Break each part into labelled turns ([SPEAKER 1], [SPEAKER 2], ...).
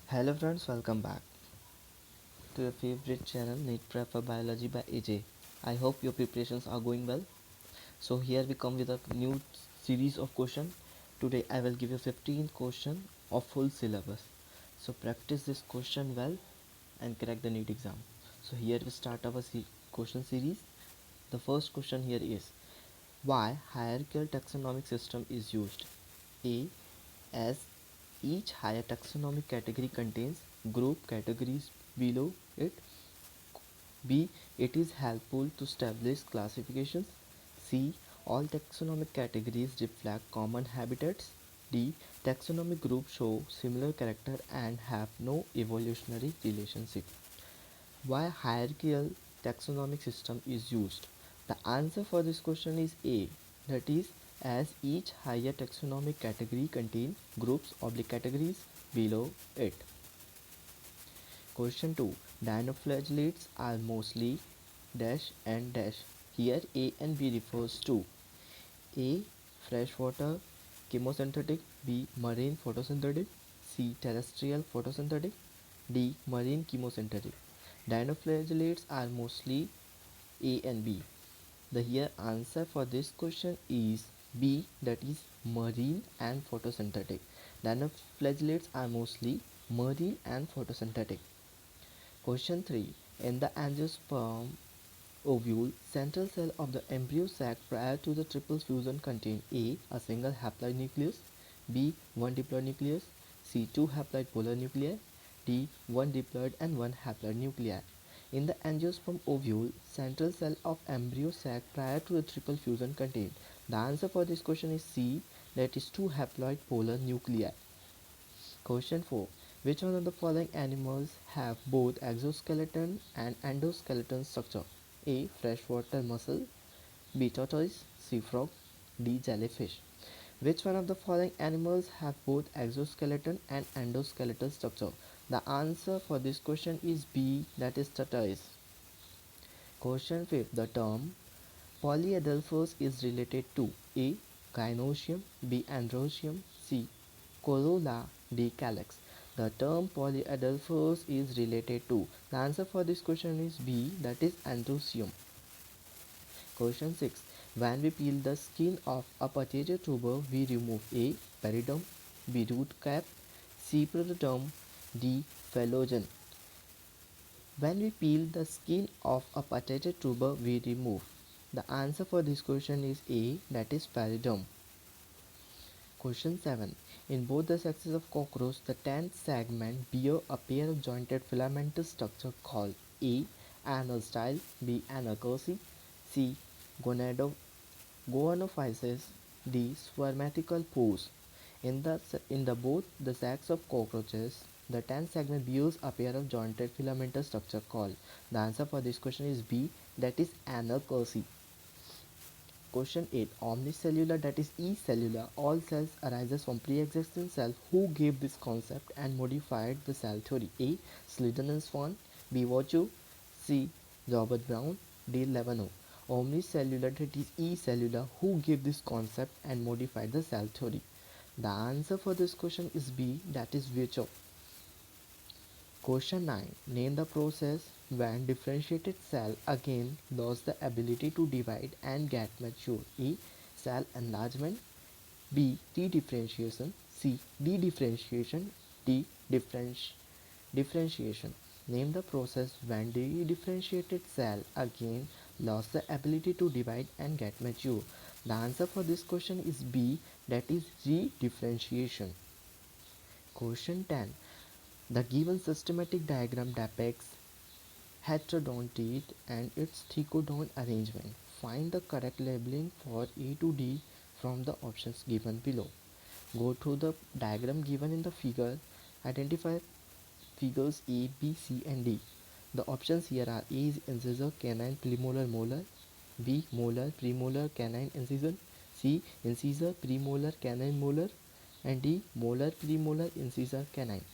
[SPEAKER 1] Hello friends, welcome back to your favorite channel Need Prep for Biology by AJ. I hope your preparations are going well. So here we come with a new series of questions. Today I will give you 15 questions of full syllabus. So practice this question well and crack the NEET exam. So here we start our question series. The first question here is why hierarchical taxonomic system is used? A. As each higher taxonomic category contains group categories below it. B. It is helpful to establish classifications. C. All taxonomic categories reflect common habitats. D. Taxonomic groups show similar character and have no evolutionary relationship. Why hierarchical taxonomic system is used? The answer for this question is A. That is, as each higher taxonomic category contains groups oblique categories below it. Question 2. Dinoflagellates are mostly dash and dash. Here A and B refers to A. Freshwater chemosynthetic, B. Marine photosynthetic, C. Terrestrial photosynthetic, D. Marine chemosynthetic. Dinoflagellates are mostly A and B. The here answer for this question is B, that is marine and photosynthetic. Dinoflagellates are mostly marine and photosynthetic. Question 3. In the angiosperm ovule, central cell of the embryo sac prior to the triple fusion contain a single haploid nucleus, B, one diploid nucleus, C, two haploid polar nuclei, D, one diploid and one haploid nuclei. In the angiosperm ovule, central cell of embryo sac prior to the triple fusion contain. The answer for this question is C, that is two haploid polar nuclei. Question 4. Which one of the following animals have both exoskeleton and endoskeleton structure? A. Freshwater mussel, B. Tortoise, C. Frog, D. Jellyfish. Which one of the following animals have both exoskeleton and endoskeletal structure? The answer for this question is B, that is tortoise. Question 5. The term Polyadelphous is related to A. Gynoecium, B. Androecium, C. Corolla, D. Calyx. The term Polyadelphous is related to. The answer for this question is B, that is Androecium. Question 6. When we peel the skin of a potato tuber, we remove A. Periderm, B. Root cap, C. Protoderm, D. Phloem. When we peel the skin of a potato tuber, we remove. The answer for this question is A, that is periderm. Question 7. In both the sexes of cockroach, the 10th segment bear a pair of jointed filamentous structure called A. Anal style, B. Anacosy, C. Goanophysis, D. Spermatical pores. In the both the sacks of cockroaches, the 10th segment bears a pair of jointed filamentous structure called. The answer for this question is B, that is Anacosy. Question 8. Omnicellular, that is E-cellular, all cells arises from pre-existing cells. Who gave this concept and modified the cell theory? A. Slidden and Swan, B. Virchow, C. Robert Brown, D. Levano. Omnicellular, that is E-cellular, who gave this concept and modified the cell theory? The answer for this question is B, that is Virchow. Question 9. Name the process when differentiated cell again lose the ability to divide and get mature. A. Cell enlargement, B. T-differentiation, C. D-differentiation, D. Differentiation. Name the process when the differentiated cell again lost the ability to divide and get mature. The answer for this question is B, that is re-differentiation. Question 10. The given systematic diagram depicts heterodontite and its thecodont arrangement. Find the correct labeling for A to D from the options given below. Go to the diagram given in the figure. Identify figures A, B, C and D. The options here are A is incisor, canine, premolar, molar, B molar, premolar, canine, incision, C incisor, premolar, canine, molar and D molar, premolar, incisor, canine.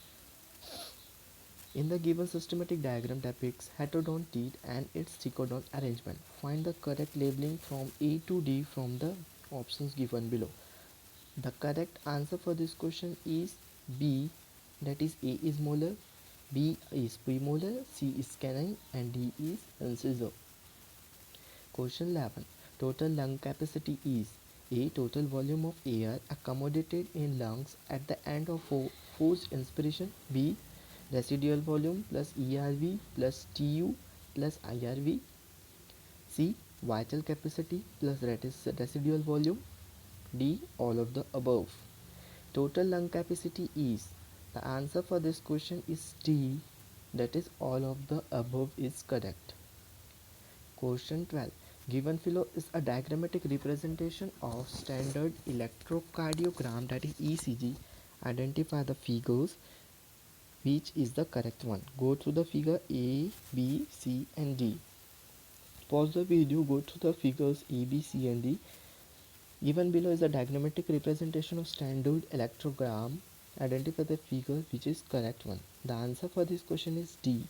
[SPEAKER 1] In the given systematic diagram depicts heterodont teeth and its thecodont arrangement. Find the correct labeling from A to D from the options given below. The correct answer for this question is B, that is A is molar, B is premolar, C is canine, and D is incisor. Question 11. Total lung capacity is A. Total volume of air accommodated in lungs at the end of forced inspiration. B. Residual volume plus ERV plus TU plus IRV. C. Vital capacity plus residual volume. D. All of the above. Total lung capacity is, the answer for this question is D, that is all of the above is correct. Question 12. Given below is a diagrammatic representation of standard electrocardiogram, that is ECG. Identify the figures, which is the correct one. Go to the figure A, B, C and D. Pause the video, go to the figures A, B, C and D. Given below is a diagrammatic representation of standard electrogram. Identify the figure which is correct one. The answer for this question is D.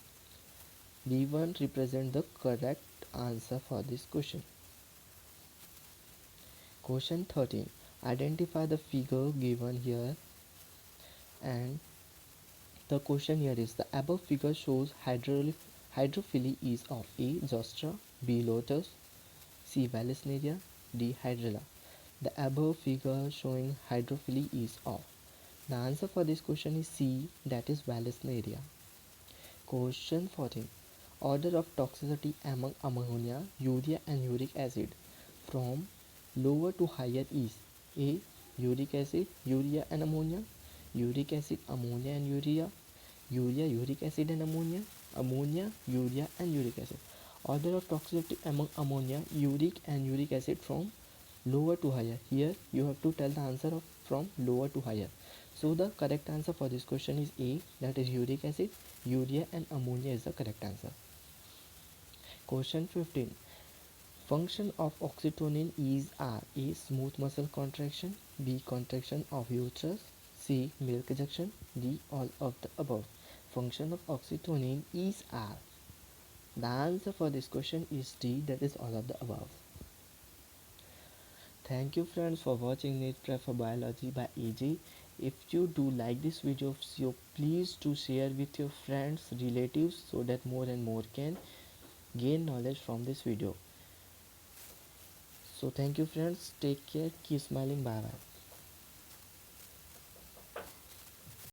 [SPEAKER 1] D1 represent the correct answer for this question. Question 13. Identify the figure given here, and the question here is the above figure shows hydrophily is of A. Zostra, B. Lotus, C. Vallisneria, D. Hydrilla. The above figure showing hydrophily is of. The answer for this question is C, that is Vallisneria. Question 14. Order of toxicity among ammonia, urea and uric acid from lower to higher is A. Uric acid, urea and ammonia, uric acid, ammonia and urea, urea, uric acid and ammonia, ammonia, urea and uric acid. Order of toxicity among ammonia, uric and uric acid from lower to higher. Here you have to tell the answer of from lower to higher. So the correct answer for this question is A, that is uric acid, urea and ammonia is the correct answer. Question 15. Function of oxytocin is are A. Smooth muscle contraction, B. Contraction of uterus, C. Milk ejection, D. All of the above. Function of oxytocin is are. The answer for this question is D, that is all of the above. Thank you friends for watching NEET Prep for Biology by AJ. If you do like this video, so please do share with your friends, relatives, so that more and more can gain knowledge from this video. So thank you friends, take care, keep smiling, bye bye.